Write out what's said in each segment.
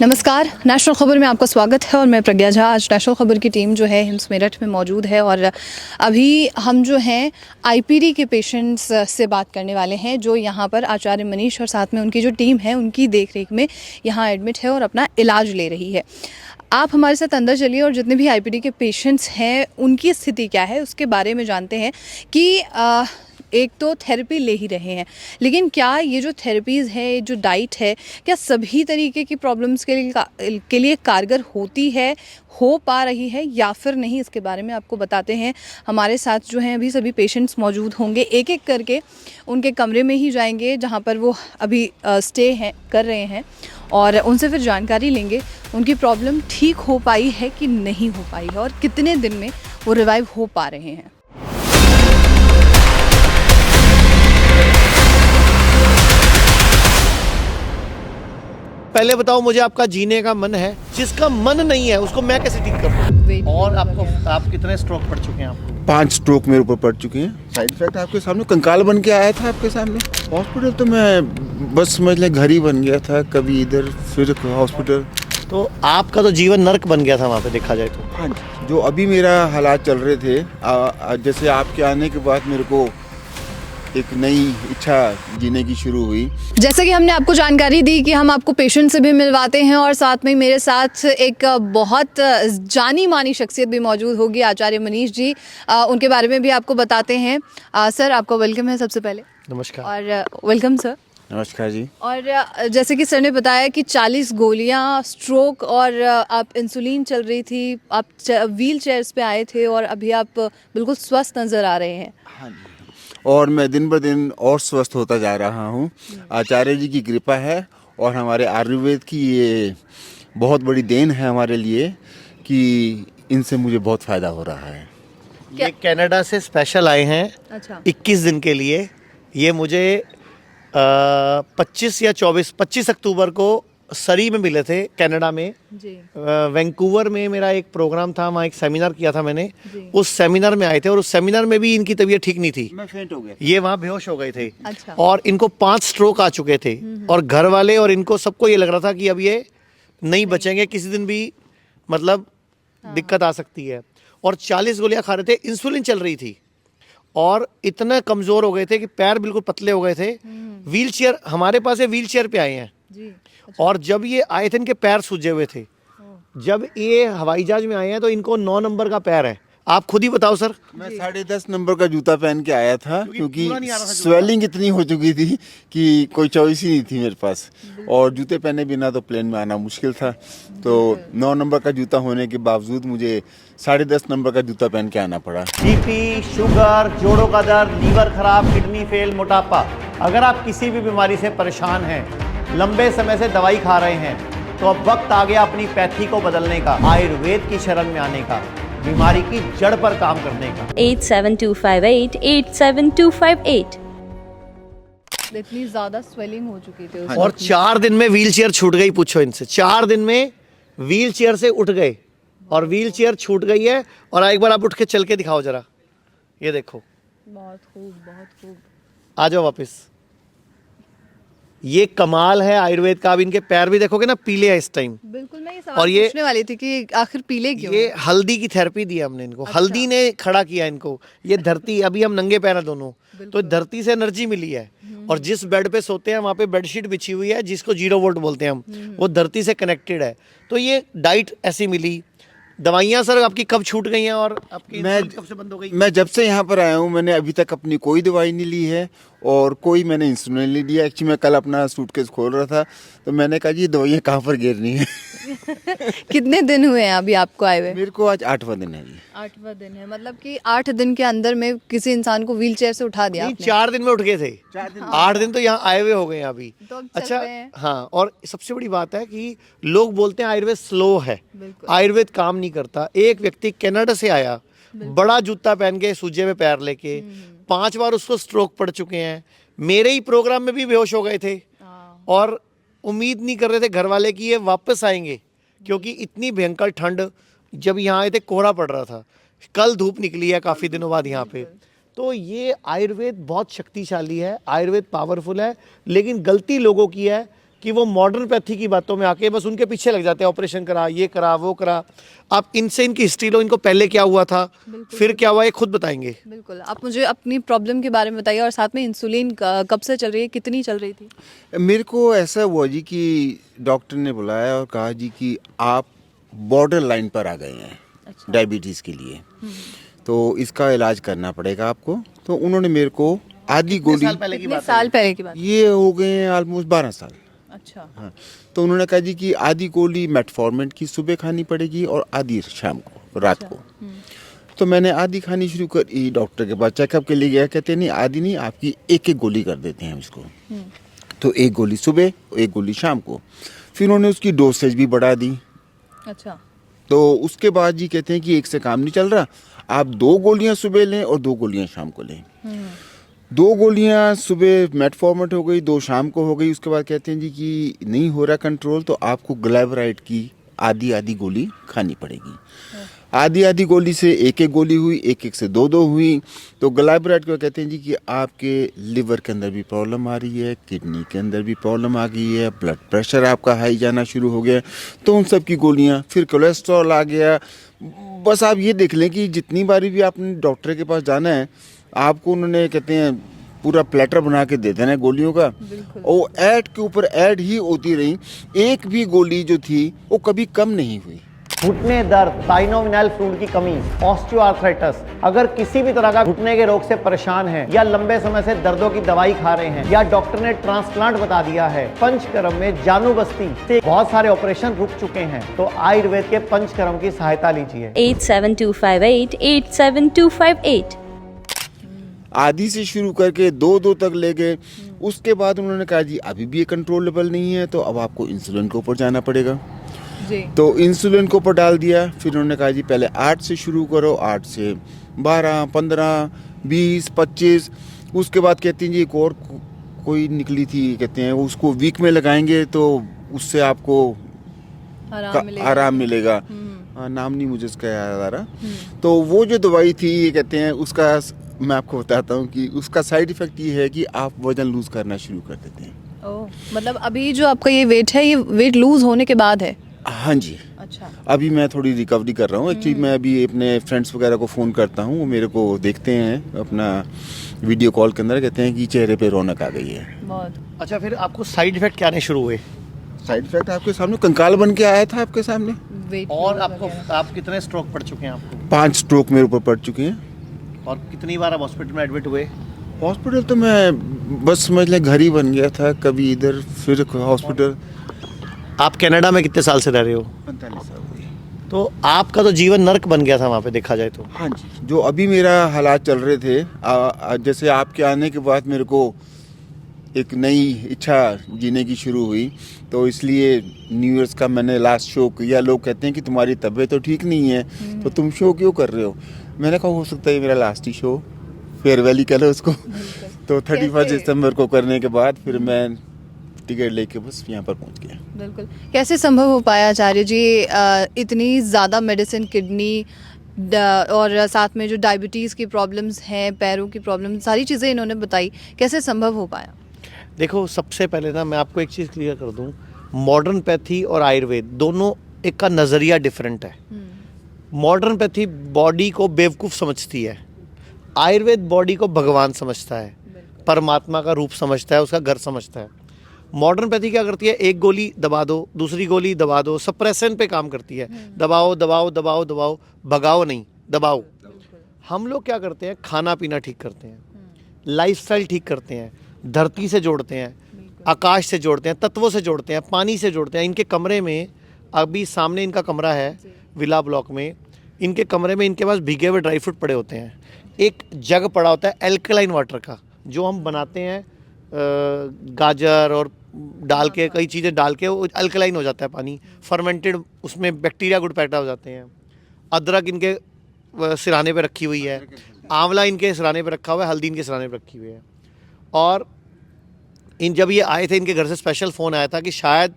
नमस्कार, नेशनल खबर में आपका स्वागत है और मैं प्रज्ञा झा। आज नेशनल खबर की टीम जो है हिम्स मेरठ में मौजूद है और अभी हम जो हैं आईपीडी के पेशेंट्स से बात करने वाले हैं जो यहाँ पर आचार्य मनीष और साथ में उनकी जो टीम है उनकी देखरेख में यहाँ एडमिट है और अपना इलाज ले रही है। आप हमारे साथ अंदर चलिए और जितने भी आईपीडी के पेशेंट्स हैं उनकी स्थिति क्या है उसके बारे में जानते हैं कि एक तो थेरेपी ले ही रहे हैं, लेकिन क्या ये जो थेरेपीज़ है, जो डाइट है, क्या सभी तरीके की प्रॉब्लम्स के लिए कारगर होती है, हो पा रही है या फिर नहीं, इसके बारे में आपको बताते हैं। हमारे साथ जो हैं अभी सभी पेशेंट्स मौजूद होंगे, एक एक करके उनके कमरे में ही जाएंगे जहाँ पर वो अभी स्टे कर रहे हैं और उनसे फिर जानकारी लेंगे उनकी प्रॉब्लम ठीक हो पाई है कि नहीं हो पाई है और कितने दिन में वो रिवाइव हो पा रहे हैं। पहले बताओ मुझे, आपका जीने का मन है? जिसका मन नहीं है उसको मैं कैसे ठीक करूं? और आप कितने स्ट्रोक पड़ चुके हैं? आपको 5 स्ट्रोक मेरे ऊपर पड़ चुके हैं। साइड इफेक्ट आपके सामने कंकाल बन के आया था आपके सामने। हॉस्पिटल तो मैं बस समझ लें घर ही बन गया था, कभी इधर फिर हॉस्पिटल। तो आपका तो जीवन नर्क बन गया था वहाँ पे देखा जाए तो। हाँ जी, जो अभी मेरा हालात चल रहे थे, जैसे आपके आने के बाद मेरे को एक नई इच्छा जीने की शुरू हुई। जैसे कि हमने आपको जानकारी दी कि हम आपको पेशेंट से भी मिलवाते हैं और साथ में मेरे साथ एक बहुत जानी मानी शख्सियत भी मौजूद होगी, आचार्य मनीष जी। उनके बारे में भी आपको बताते हैं। सर, आपका वेलकम है सबसे पहले। नमस्कार। और वेलकम सर। नमस्कार जी। और जैसे कि सर ने बताया कि 40 गोलियां, स्ट्रोक और आप इंसुलिन चल रही थी, आप व्हील चेयर्स पे आए थे और अभी आप बिल्कुल स्वस्थ नज़र आ रहे हैं। हाँ जी, और मैं दिन ब दिन और स्वस्थ होता जा रहा हूँ। आचार्य जी की कृपा है और हमारे आयुर्वेद की ये बहुत बड़ी देन है हमारे लिए कि इनसे मुझे बहुत फ़ायदा हो रहा है। ये कनाडा से स्पेशल आए हैं। अच्छा। 21 दिन के लिए। ये मुझे 25 अक्टूबर को सरी में मिले थे कनाडा में जी। वैंकूवर में मेरा एक प्रोग्राम था, वहाँ एक सेमिनार किया था मैंने। जी। उस सेमिनार में आए थे और उस सेमिनार में भी इनकी तबीयत ठीक नहीं थी। मैं फेंट हो गया। ये वहाँ बेहोश हो गए थे। अच्छा। और इनको 5 स्ट्रोक आ चुके थे और घर वाले और इनको सबको ये लग रहा था कि अब ये नहीं बचेंगे, किसी दिन भी मतलब दिक्कत आ सकती है। और 40 गोलियां खा रहे थे, इंसुलिन चल रही थी और इतना कमजोर हो गए थे कि पैर बिल्कुल पतले हो गए थे। व्हील चेयर, हमारे पास ये व्हील चेयर पे आए हैं जी। और जब ये आए थे इनके पैर सूजे हुए थे। जब ये हवाई जहाज में आए हैं तो इनको 9 नंबर का पैर है। आप खुद ही बताओ सर। मैं 10.5 नंबर का जूता पहन के आया था क्योंकि पूरा नहीं आ रहा था जूता। स्वेलिंग इतनी हो चुकी थी कि कोई चॉइस ही नहीं थी मेरे पास, और जूते पहने बिना तो प्लेन में आना मुश्किल था। तो 9 नंबर का जूता होने के बावजूद मुझे 10.5 नंबर का जूता पहन के आना पड़ा। बीपी, शुगर, जोड़ों का दर्द, लीवर खराब, किडनी फेल, मोटापा, अगर आप किसी भी बीमारी से परेशान हैं, लंबे समय से दवाई खा रहे हैं, तो अब वक्त आ गया अपनी पैथी को बदलने का, आयुर्वेद की शरण में आने का, बीमारी की जड़ पर काम करने का। 8725887258। इतनी ज्यादा स्वेलिंग हो चुकी थी और 4 दिन में व्हील चेयर छूट गई। पूछो इनसे, 4 दिन में व्हील चेयर से उठ गए और व्हील चेयर छूट गई है। और एक बार आप उठ के चल के दिखाओ जरा, ये देखो। बहुत खूब, बहुत खूब। आ जाओ वापस। ये कमाल है आयुर्वेद का। अब इनके पैर भी देखोगे ना, पीले हैं इस टाइम। बिल्कुल, मैं ये और सवाल ये- पूछने वाली थी कि आखिर पीले क्यों? ये हल्दी की थेरेपी दी हमने इनको। अच्छा। हल्दी ने खड़ा किया इनको। ये धरती, अभी हम नंगे पैर हैं दोनों, तो धरती से एनर्जी मिली है। और जिस बेड पे सोते हैं वहाँ पे बेडशीट बिछी हुई है जिसको 0 वोल्ट बोलते हैं हम, वो धरती से कनेक्टेड है। तो ये डाइट ऐसी मिली। दवाइयाँ सर आपकी कब छूट गई हैं और आपकी इंसुलिन कब से बंद हो गई? मैं जब से यहाँ पर आया हूँ मैंने अभी तक अपनी कोई दवाई नहीं ली है और कोई मैंने इंसुलिन नहीं लिया। एक्चुअली मैं कल अपना सूटकेस खोल रहा था तो मैंने कहा जी दवाइयाँ कहाँ पर गिरनी है। कितने दिन हुए हैं अभी आपको आए हुए? मेरे को आज 8वां दिन है जी। 8वां दिन है, मतलब कि 8 दिन के अंदर में किसी इंसान को व्हील चेयर से उठा दिया नहीं, आपने? 4 दिन में उठ गए थे। 8 दिन तो यहाँ आए हुए हो गए हैं अभी। तो अब चल अच्छा, रहे हैं। हाँ। और सबसे बड़ी बात है कि लोग बोलते हैं आयुर्वेद स्लो है। बिल्कुल। आयुर्वेद काम नहीं करता। एक व्यक्ति कनाडा से आया, बड़ा जूता पहन के, सूजे में पैर लेके, 5 बार उसको स्ट्रोक पड़ चुके हैं। मेरे ही प्रोग्राम में भी बेहोश हो गए थे और उम्मीद नहीं कर रहे थे घर वाले कि ये वापस आएंगे, क्योंकि इतनी भयंकर ठंड, जब यहाँ आए थे कोहरा पड़ रहा था। कल धूप निकली है काफ़ी दिनों बाद यहाँ पे। तो ये आयुर्वेद बहुत शक्तिशाली है, आयुर्वेद पावरफुल है, लेकिन गलती लोगों की है कि वो मॉडर्न पैथी की बातों में आके बस उनके पीछे लग जाते हैं, ऑपरेशन करा, ये करा, वो करा। आप इनसे इनकी हिस्ट्री लो, इनको पहले क्या हुआ था, फिर क्या हुआ, ये खुद बताएंगे। बिल्कुल, आप मुझे अपनी प्रॉब्लम के बारे में बताइए और साथ में इंसुलिन कब से चल रही है, कितनी चल रही थी? मेरे को ऐसा हुआ जी कि डॉक्टर ने बुलाया और कहा जी कि आप बॉर्डर लाइन पर आ गए हैं डायबिटीज़ के लिए, तो इसका इलाज करना पड़ेगा आपको। तो उन्होंने मेरे को आधी गोली, साल पहले की कितने बात साल पहले की बात? ये हो गए हैं ऑलमोस्ट 12 साल। अच्छा। हाँ, तो उन्होंने कहा जी कि आधी गोली मेटफॉर्मिन की सुबह खानी पड़ेगी और आधी शाम को, रात को। तो मैंने आधी खानी शुरू करी, डॉक्टर के पास चेकअप के लिए गया, कहते नहीं आधी नहीं, आपकी एक एक गोली कर देते हैं इसको। तो एक गोली सुबह, एक गोली शाम को। फिर उन्होंने उसकी डोसेज भी बढ़ा दी। अच्छा। तो उसके बाद जी कहते हैं कि एक से काम नहीं चल रहा, आप 2 गोलियां सुबह लें और 2 गोलियां शाम को लें। 2 गोलियां सुबह मेटफॉर्मिन हो गई, 2 शाम को हो गई। उसके बाद कहते हैं जी कि नहीं हो रहा कंट्रोल, तो आपको ग्लाइबराइड की आधी आधी गोली खानी पड़ेगी। आधी आधी गोली से एक एक गोली हुई, एक एक से 2-2 हुई। तो ग्लाइबराइड को कहते हैं जी कि आपके लिवर के अंदर भी प्रॉब्लम आ रही है, किडनी के अंदर भी प्रॉब्लम आ गई है, ब्लड प्रेशर आपका हाई जाना शुरू हो गया। तो उन सब की गोलियां, फिर कोलेस्ट्रॉल आ गया। बस आप ये देख लें कि जितनी बारी भी आपने डॉक्टर के पास जाना है, आपको उन्होंने कहते हैं पूरा प्लेटर बना के दे देना है गोलियों का। और ऐड के ऊपर ऐड ही होती रही, एक भी गोली जो थी वो कभी कम नहीं हुई। घुटने दर्द, साइनोवियल फ्लूइड की कमी, ऑस्टियोआर्थराइटिस, अगर किसी भी तरह का घुटने के रोग से परेशान है या लंबे समय से दर्दों की दवाई खा रहे हैं या डॉक्टर ने ट्रांसप्लांट बता दिया है, पंचकर्म में जानू बस्ती से बहुत सारे ऑपरेशन रुक चुके हैं, तो आयुर्वेद के पंचकर्म की सहायता लीजिए। 87258 87258। आधी से शुरू करके 2-2 तक ले गए। उसके बाद उन्होंने कहा जी अभी भी ये कंट्रोलेबल नहीं है, तो अब आपको इंसुलिन के ऊपर जाना पड़ेगा। जी। तो इंसुलिन के ऊपर डाल दिया। फिर उन्होंने कहा जी पहले 8 से शुरू करो, 8 से 12, 15, 20, 25। उसके बाद कहती हैं जी एक और कोई निकली थी, कहते हैं उसको वीक में लगाएंगे तो उससे आपको आराम मिलेगा। नाम नहीं मुझे इसका याद आ रहा। तो वो जो दवाई थी, ये कहते हैं उसका, मैं आपको बताता हूँ कि उसका साइड इफेक्ट ये है कि आप वजन लूज करना शुरू कर देते हैं। ओह, मतलब अभी जो आपका ये वेट है, ये वेट लूज होने के बाद है? हाँ जी। अच्छा। अभी मैं थोड़ी रिकवरी कर रहा हूँ। एक्चुअली मैं अभी अपने फ्रेंड्स वगैरह को फ़ोन करता हूँ, वो मेरे को देखते हैं अपना वीडियो कॉल के अंदर, कहते हैं कि चेहरे पे रौनक आ गई है। बहुत अच्छा, फिर आपको साइड इफेक्ट क्या आने शुरू हुए? साइड इफेक्ट आपके सामने कंकाल बन के आया था आपके सामने। वेट और आपको, आप कितने स्ट्रोक पड़ चुके हैं आपको? 5 स्ट्रोक मेरे ऊपर पड़ चुके हैं। और कितनी बार आप हॉस्पिटल में एडमिट हुए? हॉस्पिटल तो मैं बस समझ लें घर ही बन गया था, कभी इधर फिर हॉस्पिटल। आप कनाडा में कितने साल से रह रहे हो? 45 साल हुए। तो आपका तो जीवन नर्क बन गया था वहाँ पे, देखा जाए तो। हाँ जी, जो अभी मेरा हालात चल रहे थे, जैसे आपके आने के बाद मेरे को एक नई इच्छा जीने की शुरू हुई, तो इसलिए न्यू ईयर्स का मैंने लास्ट शो किया। लोग कहते हैं कि तुम्हारी तबीयत तो ठीक नहीं है, तो तुम शो क्यों कर रहे हो? मैंने कहा हो सकता है मेरा लास्ट ही शो, फेयरवेल ही कह लो उसको। तो 31 दिसंबर को करने के बाद फिर मैं टिकट लेके बस यहाँ पर पहुँच गया। बिल्कुल। कैसे संभव हो पाया आचार्य जी, इतनी ज़्यादा मेडिसिन, किडनी और साथ में जो डायबिटीज़ की प्रॉब्लम्स हैं, पैरों की प्रॉब्लम, सारी चीज़ें इन्होंने बताई, कैसे संभव हो पाया? देखो, सबसे पहले ना मैं आपको एक चीज़ क्लियर कर दूं, मॉडर्न पैथी और आयुर्वेद दोनों एक का नज़रिया डिफरेंट है। मॉडर्न पैथी बॉडी को बेवकूफ़ समझती है, आयुर्वेद बॉडी को भगवान समझता है, परमात्मा का रूप समझता है, उसका घर समझता है। मॉडर्न पैथी क्या करती है? एक गोली दबा दो, दूसरी गोली दबा दो, सप्रेशन पे काम करती है। दबाओ दबाओ दबाओ दबाओ, भगाओ नहीं, दबाओ। हम लोग क्या करते हैं? खाना पीना ठीक करते हैं, लाइफस्टाइल ठीक करते हैं, धरती से जोड़ते हैं, आकाश से जोड़ते हैं, तत्वों से जोड़ते हैं, पानी से जोड़ते हैं। इनके कमरे में, अभी सामने इनका कमरा है विला ब्लॉक में, इनके कमरे में इनके पास भीगे हुए ड्राई फ्रूट पड़े होते हैं। एक जग पड़ा होता है एल्कलाइन वाटर का, जो हम बनाते हैं गाजर और डाल के, कई चीज़ें डाल के, वो अल्कलाइन हो जाता है पानी, फर्मेंटेड, उसमें बैक्टीरिया गुड पैदा हो जाते हैं। अदरक इनके सिराने पे रखी हुई है, आंवला इनके सिराने पे रखा हुआ है, हल्दी इनके सिराने पे रखी हुई है। और जब ये आए थे, इनके घर से स्पेशल फ़ोन आया था कि शायद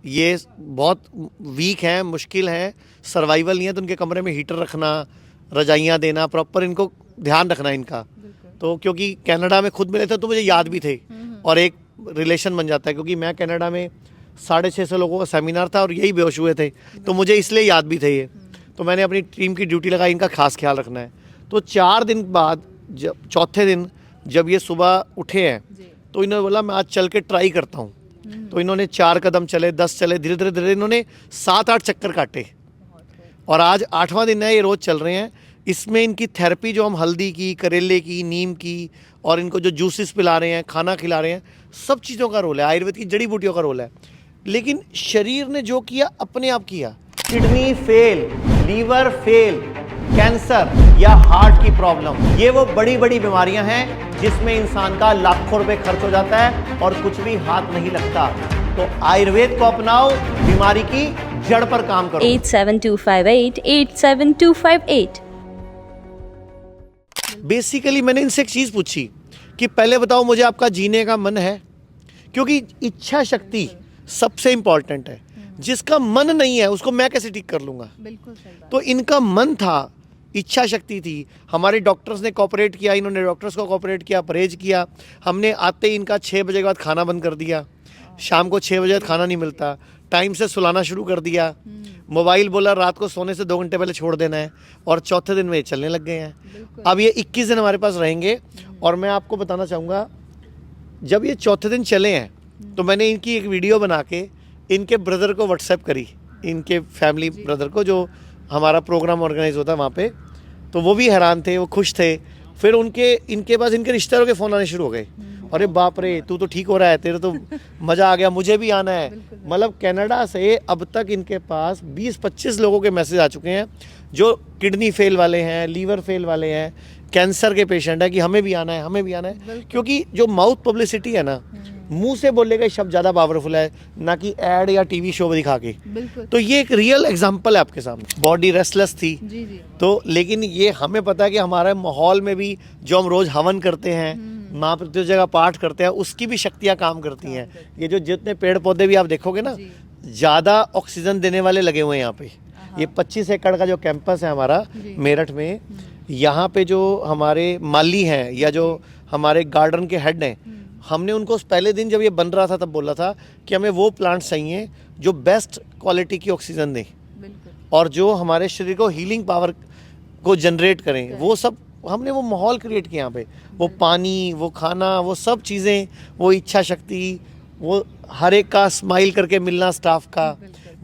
ये बहुत वीक हैं, मुश्किल हैं, सर्वाइवल नहीं है, तो उनके कमरे में हीटर रखना, रजाइयाँ देना, प्रॉपर इनको ध्यान रखना इनका। तो क्योंकि कनाडा में खुद मिले थे तो मुझे याद भी थे, और एक रिलेशन बन जाता है, क्योंकि मैं कनाडा में 650 लोगों का सेमिनार था और यही बेहोश हुए थे, तो मुझे इसलिए याद भी थे ये। तो मैंने अपनी टीम की ड्यूटी लगाई, इनका खास ख्याल रखना है। तो 4 दिन बाद जब चौथे दिन जब ये सुबह उठे हैं तो इन्होंने बोला मैं आज चल के ट्राई करता हूँ। तो इन्होंने 4 कदम चले, 10 चले, धीरे धीरे धीरे इन्होंने 7-8 चक्कर काटे और आज 8वां दिन है, ये रोज़ चल रहे हैं। इसमें इनकी थेरेपी जो हम हल्दी की, करेले की, नीम की और इनको जो जूसेस पिला रहे हैं, खाना खिला रहे हैं, सब चीज़ों का रोल है, आयुर्वेद की जड़ी बूटियों का रोल है। लेकिन शरीर ने जो किया अपने आप किया। Kidney fail, liver fail, cancer या हार्ट की प्रॉब्लम, ये वो बड़ी बड़ी बीमारियां हैं जिसमें इंसान का लाखों रुपए खर्च हो जाता है और कुछ भी हाथ नहीं लगता। तो आयुर्वेद को अपनाओ, बीमारी की जड़ पर काम करो। 87258 87258। बेसिकली मैंने इनसे एक चीज़ पूछी कि पहले बताओ मुझे आपका जीने का मन है, क्योंकि इच्छा शक्ति सबसे इंपॉर्टेंट है। जिसका मन नहीं है उसको मैं कैसे ठीक कर लूँगा। बिल्कुल सही बात। तो इनका मन था, इच्छा शक्ति थी, हमारे डॉक्टर्स ने कोऑपरेट किया, इन्होंने डॉक्टर्स को कोऑपरेट किया, परहेज किया। हमने आते ही इनका 6 बजे के बाद खाना बंद कर दिया, शाम को 6 बजे खाना नहीं मिलता, टाइम से सुलाना शुरू कर दिया, मोबाइल बोला रात को सोने से 2 घंटे पहले छोड़ देना है, और चौथे दिन में ये चलने लग गए हैं। अब ये 21 दिन हमारे पास रहेंगे। और मैं आपको बताना चाहूँगा, जब ये चौथे दिन चले हैं तो मैंने इनकी एक वीडियो बना के इनके ब्रदर को व्हाट्सएप करी, इनके फैमिली ब्रदर को, जो हमारा प्रोग्राम ऑर्गेनाइज होता है वहाँ पे। तो वो भी हैरान थे, वो खुश थे। फिर इनके पास इनके रिश्तेदारों के फ़ोन आने शुरू हो गए, अरे बाप रे तू तो ठीक हो रहा है, तेरे तो मज़ा आ गया, मुझे भी आना है। मतलब कनाडा से अब तक इनके पास 20-25 लोगों के मैसेज आ चुके हैं जो किडनी फेल वाले हैं, लीवर फेल वाले हैं, कैंसर के पेशेंट है कि हमें भी आना है, हमें भी आना है। क्योंकि जो माउथ पब्लिसिटी है ना, मुंह से बोलने का शब्द ज़्यादा पावरफुल है ना कि एड या टीवी शो दिखा के। तो ये एक रियल एग्जांपल है आपके सामने। बॉडी रेस्टलेस थी जी जी। तो, लेकिन ये हमें पता है कि हमारे माहौल में भी जो हम रोज़ हवन करते हैं, महामृत्युंजय जगह पाठ करते हैं, उसकी भी शक्तियाँ काम करती हैं। ये जो जितने पेड़ पौधे भी आप देखोगे ना, ज़्यादा ऑक्सीजन देने वाले लगे हुए हैं यहाँ पे। ये 25 एकड़ का जो कैंपस है हमारा मेरठ में, यहाँ पे जो हमारे माली हैं या जो हमारे गार्डन के हेड हैं, हमने उनको उस पहले दिन जब ये बन रहा था तब बोला था कि हमें वो प्लांट चाहिए जो बेस्ट क्वालिटी की ऑक्सीजन दें और जो हमारे शरीर को हीलिंग पावर को जनरेट करें। वो सब हमने वो माहौल क्रिएट किया यहाँ पे। वो पानी, वो खाना, वो सब चीज़ें, वो इच्छा शक्ति, वो हर एक का स्माइल करके मिलना, स्टाफ का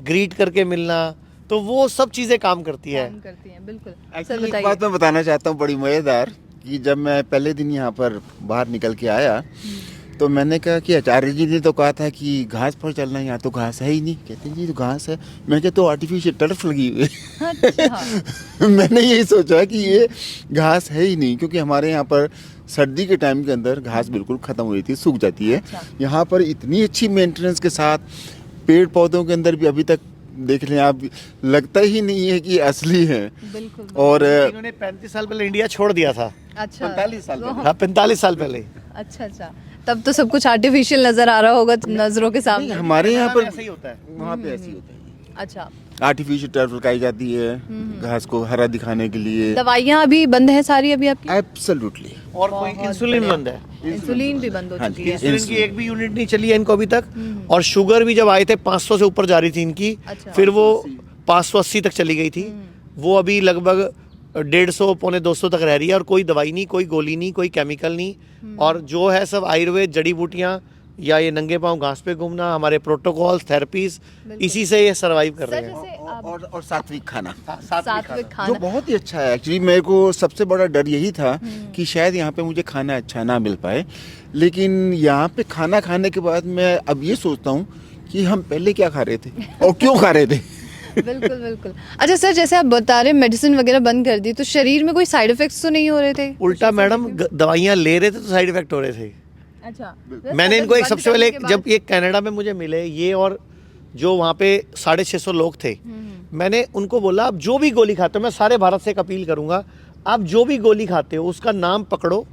ग्रीट करके मिलना, तो वो सब चीज़ें काम करती है। बिल्कुल। एक्चुअली एक बात मैं बताना चाहता हूँ बड़ी मज़ेदार, कि जब मैं पहले दिन यहाँ पर बाहर निकल के आया तो मैंने कहा कि आचार्य जी ने तो कहा था कि घास पर चलना, यहाँ तो घास है ही नहीं। कहते जी तो घास है। मैं कहता तो आर्टिफिशियल टर्फ लगी हुई है। मैंने यही सोचा कि ये घास है ही नहीं, क्योंकि हमारे यहाँ पर सर्दी के टाइम के अंदर घास बिल्कुल ख़त्म हो जाती है, सूख जाती है। यहाँ पर इतनी अच्छी मेंटेनेंस के साथ पेड़ पौधों के अंदर भी अभी तक देख लें आप, लगता ही नहीं है कि असली है। बिल्कुल। और इन्होंने 35 साल पहले इंडिया छोड़ दिया था। अच्छा, 45 साल पहले। हाँ, 45 साल पहले। अच्छा। तब तो सब कुछ आर्टिफिशियल नजर आ रहा होगा नजरों के सामने। हमारे यहाँ पर ऐसा ही होता है। वहाँ पे ऐसी होता है। अच्छा। आर्टिफिशियल टर्फ लगाई जाती है घास को हरा दिखाने के लिए। दवाइयाँ अभी बंद है सारी अभी आपकी? एब्सोल्युटली। और कोई इंसुलिन बंद है, इंसुलिन भी बंद हो हाँ चुकी जी। है। इंसुलिन की एक भी यूनिट नहीं चली है इनको अभी तक। और शुगर भी जब आए थे 500 से ऊपर जा रही थी इनकी, अच्छा। फिर वो 580 तक चली गई थी। वो अभी लगभग 150 पौने 200 तक रह रही है। और कोई दवाई नहीं, कोई गोली नहीं, कोई केमिकल नहीं, और जो है सब आयुर्वेद, जड़ी बूटियाँ या ये नंगे पांव घास पे घूमना, हमारे प्रोटोकॉल्स, थेरेपीज, इसी से ये सरवाइव कर रहे हैं। और सात्विक खाना, सात्विक जो खाना बहुत ही अच्छा है। एक्चुअली मेरे को सबसे बड़ा डर यही था कि शायद यहाँ पे मुझे खाना अच्छा ना मिल पाए, लेकिन यहाँ पे खाना खाने के बाद मैं अब ये सोचता हूँ कि हम पहले क्या खा रहे थे और क्यों खा रहे थे। बिल्कुल। अच्छा सर, जैसे आप बता रहे मेडिसिन वगैरह बंद कर दी, तो शरीर में कोई साइड इफेक्ट्स तो नहीं हो रहे थे? उल्टा मैडम, दवाइयाँ ले रहे थे तो साइड इफेक्ट हो रहे थे। अच्छा। मैंने इनको एक सबसे पहले, जब ये कनाडा में मुझे मिले, ये और जो वहाँ पे 650 लोग थे, मैंने उनको बोला आप जो भी गोली खाते हो, मैं सारे भारत से एक अपील करूँगा, आप जो भी गोली खाते हो उसका नाम पकड़ो,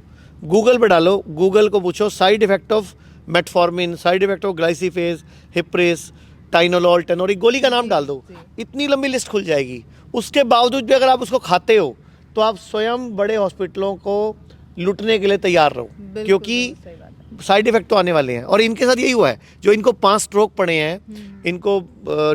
गूगल पे डालो, गूगल को पूछो side effect of metformin, side effect of Glyciphage, Hipres, Tenolol, Tenoretic, गोली का नाम डाल दो, इतनी लंबी लिस्ट खुल जाएगी। उसके बावजूद भी अगर आप उसको खाते हो तो आप स्वयं बड़े हॉस्पिटलों को लूटने के लिए तैयार रहो, क्योंकि साइड इफेक्ट तो आने वाले हैं। और इनके साथ यही हुआ है, जो इनको 5 स्ट्रोक पड़े हैं, इनको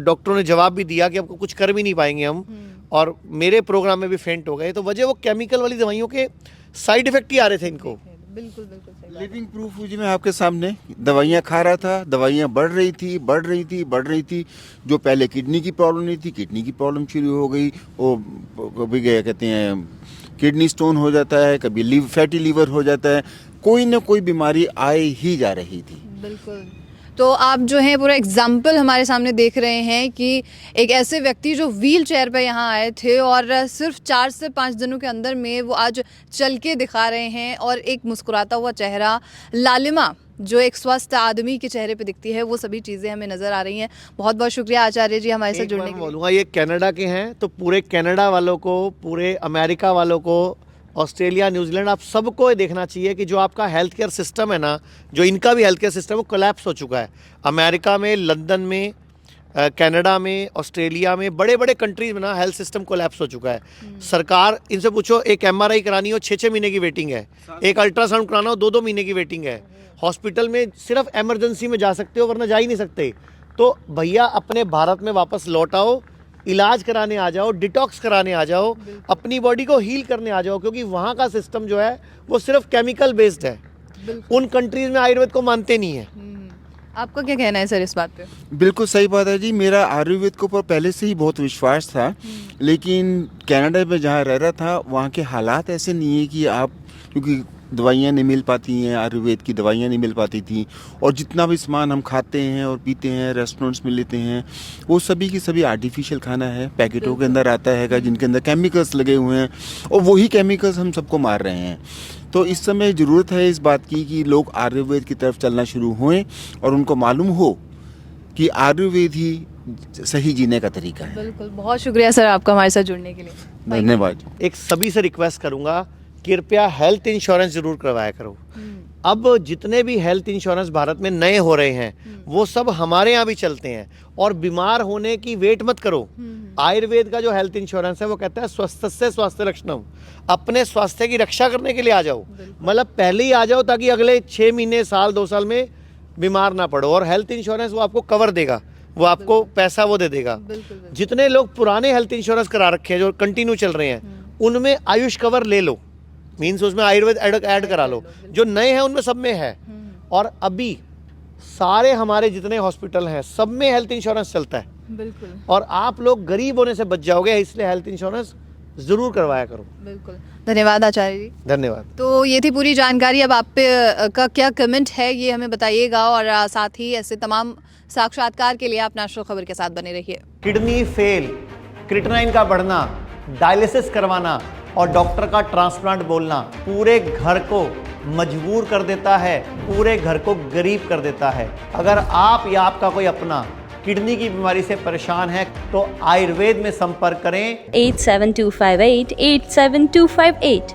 डॉक्टरों ने जवाब भी दिया कि आपको कुछ कर भी नहीं पाएंगे हम, और मेरे प्रोग्राम में भी फेंट हो गए। तो वजह वो केमिकल वाली दवाइयों के साइड इफेक्ट ही आ रहे थे इनको। बिल्कुल बिल्कुल सही बात। लिविंग प्रूफ हूँ जी मैं आपके सामने। दवाइयाँ खा रहा था, दवाइयाँ बढ़ रही थी। जो पहले किडनी की प्रॉब्लम नहीं थी, किडनी की प्रॉब्लम शुरू हो गई। वो कभी क्या कहते हैं, किडनी स्टोन हो जाता है, कभी फैटी लीवर हो जाता है, कोई ना कोई बीमारी आए ही जा रही थी। बिल्कुल। तो आप जो है पूरा एग्जाम्पल हमारे सामने देख रहे हैं कि एक ऐसे व्यक्ति जो व्हील चेयर पे यहाँ आए थे और सिर्फ 4 से 5 दिनों के अंदर में वो आज चल के दिखा रहे हैं, और एक मुस्कुराता हुआ चेहरा, लालिमा जो एक स्वस्थ आदमी के चेहरे पे दिखती है, वो सभी चीज़ें हमें नज़र आ रही हैं। बहुत बहुत शुक्रिया आचार्य जी हमारे साथ जुड़ने के लिए। बोलूँगा ये कनाडा के हैं, तो पूरे कनाडा वालों को, पूरे अमेरिका वालों को, ऑस्ट्रेलिया, न्यूजीलैंड, आप सबको ये देखना चाहिए कि जो आपका हेल्थ केयर सिस्टम है ना, जो इनका भी हेल्थ केयर सिस्टम वो कोलैप्स हो चुका है। अमेरिका में, लंदन में, कनाडा में, ऑस्ट्रेलिया में, बड़े बड़े कंट्रीज में ना हेल्थ सिस्टम कोलैप्स हो चुका है। सरकार, इनसे पूछो, एक MRI करानी हो 6-6 महीने की वेटिंग है, एक अल्ट्रासाउंड कराना हो 2-2 महीने की वेटिंग है। हॉस्पिटल में सिर्फ इमरजेंसी में जा सकते हो, वरना जा ही नहीं सकते। तो भैया अपने भारत में वापस लौट आओ, इलाज कराने आ जाओ, डिटॉक्स कराने आ जाओ, अपनी बॉडी को हील करने आ जाओ, क्योंकि वहाँ का सिस्टम जो है वो सिर्फ केमिकल बेस्ड है। उन कंट्रीज में आयुर्वेद को मानते नहीं है। आपका क्या कहना है सर इस बात पे? बिल्कुल सही बात है जी। मेरा आयुर्वेद के ऊपर पहले से ही बहुत विश्वास था, लेकिन कनाडा में जहाँ रह रहा था वहाँ के हालात ऐसे नहीं है कि आप, क्योंकि दवाइयाँ नहीं मिल पाती हैं, आयुर्वेद की दवाइयाँ नहीं मिल पाती थी, और जितना भी सामान हम खाते हैं और पीते हैं, रेस्टोरेंट्स में लेते हैं, वो सभी की सभी आर्टिफिशियल खाना है, पैकेटों के अंदर आता है, जिनके अंदर केमिकल्स लगे हुए हैं, और वही केमिकल्स हम सबको मार रहे हैं। तो इस समय ज़रूरत है इस बात की कि लोग आयुर्वेद की तरफ चलना शुरू हों और उनको मालूम हो कि आयुर्वेद ही सही जीने का तरीका है। बिल्कुल, बहुत शुक्रिया सर आपका हमारे साथ जुड़ने के लिए। धन्यवाद। एक सभी से रिक्वेस्ट करूंगा, कृपया हेल्थ इंश्योरेंस जरूर करवाया करो। अब जितने भी हेल्थ इंश्योरेंस भारत में नए हो रहे हैं वो सब हमारे यहाँ भी चलते हैं, और बीमार होने की वेट मत करो। आयुर्वेद का जो हेल्थ इंश्योरेंस है वो कहता है स्वस्थस्य स्वास्थ्य रक्षणम, अपने स्वास्थ्य की रक्षा करने के लिए आ जाओ। मतलब पहले ही आ जाओ ताकि अगले 6 महीने, साल, 2 साल में बीमार ना पड़ो। और हेल्थ इंश्योरेंस वो आपको कवर देगा, वो आपको पैसा वो दे देगा। जितने लोग पुराने हेल्थ इंश्योरेंस करा रखे हैं जो कंटिन्यू चल रहे हैं, उनमें आयुष कवर ले लो, मीन्स उसमें आयुर्वेद ऐड करा लो। जो नए हैं उनमें सब में है। और अभी सारे हमारे जितने हॉस्पिटल हैं सब में हेल्थ इंश्योरेंस चलता है। बिल्कुल। और आप लोग गरीब होने से बच जाओगे, इसलिए हेल्थ इंश्योरेंस जरूर करवाया करो। बिल्कुल, धन्यवाद आचार्य जी। धन्यवाद। तो ये थी पूरी जानकारी। अब आप पे का क्या कमेंट है ये हमें बताइएगा, और साथ ही ऐसे तमाम साक्षात्कार के लिए आप नेशनल खबर के साथ बने रहिए। किडनी फेल, क्रिएटिनिन का बढ़ना, डायलिसिस करवाना और डॉक्टर का ट्रांसप्लांट बोलना पूरे घर को मजबूर कर देता है, पूरे घर को गरीब कर देता है। अगर आप या आपका कोई अपना किडनी की बीमारी से परेशान है तो आयुर्वेद में संपर्क करें 87258 87258।